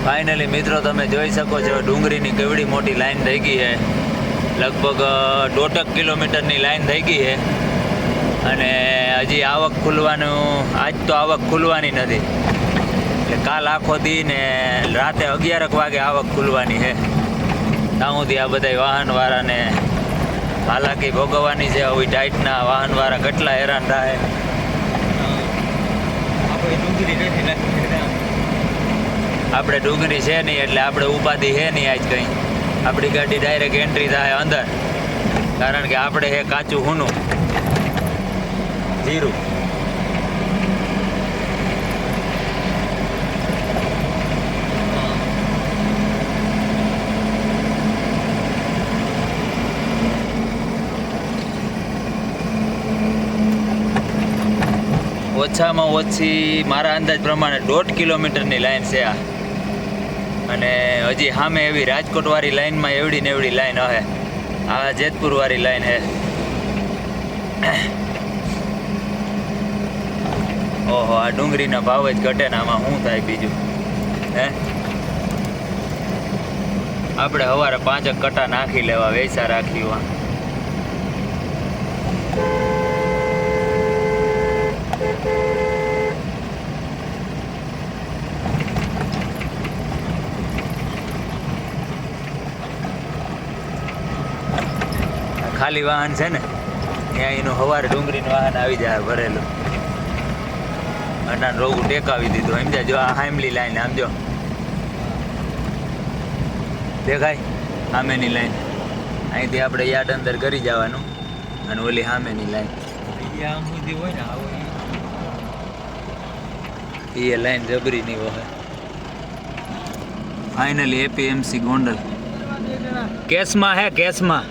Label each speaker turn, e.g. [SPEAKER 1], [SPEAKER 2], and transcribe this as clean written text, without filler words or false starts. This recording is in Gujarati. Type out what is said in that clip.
[SPEAKER 1] ફાઇનલી મિત્રો તમે જોઈ શકો છો ડુંગરીની કેવડી મોટી લાઈન થઈ ગઈ છે. લગભગ 1.5 કિલોમીટરની લાઈન થઈ ગઈ છે અને હજી આવક ખુલવાનું આજ તો આવક ખુલવાની નથી. એટલે કાલ આખો દી ને રાતે 11 વાગે આવક ખુલવાની છે. ત્યાં સુધી આ બધા વાહનવાળાને હાલાકી ભોગવવાની છે. આવી ટાઈટના વાહનવાળા કેટલા હેરાન થાય. આપણે ડુંગરી છે નહીં એટલે આપણે ઉપાધિ છે નહીં આજ કંઈ. આપણી ગાડી ડાયરેક્ટ એન્ટ્રી થાય અંદર, કારણ કે આપણે હે કાચું હુનું જીરું. ઓછામાં ઓછી મારા અંદાજ પ્રમાણે 1.5 કિલોમીટરની લાઈન છે આ. અને હજી સામે એવી રાજકોટવાળી લાઈનમાં એવડી ને એવડી લાઈન હશે. આ જેતપુરવાળી લાઈન છે. ઓહો, આ ડુંગળીના ભાવ જ ઘટે ને આમાં શું થાય બીજું હે. આપણે સવારે 5 કટા નાખી લેવા, વૈસા રાખ્યું. ખાલી વાહન છે ને ત્યાં એનું સવારે ડુંગળીનું વાહન આવી જાય ભરેલું. અટાણ રોગું ટેકાવી દીધું. સમજ્યા? જો આ હામલી લાઈન આમ જો દેખાય, સામેની લાઈન. અહીંથી આપણે યાર્ડ અંદર કરી જવાનું અને ઓલી સામેની લાઈન એ લાઈન જબરીની હોય. ફાઇનલી એપીએમસી ગોંડલ કેસમાં હે, કેસમાં.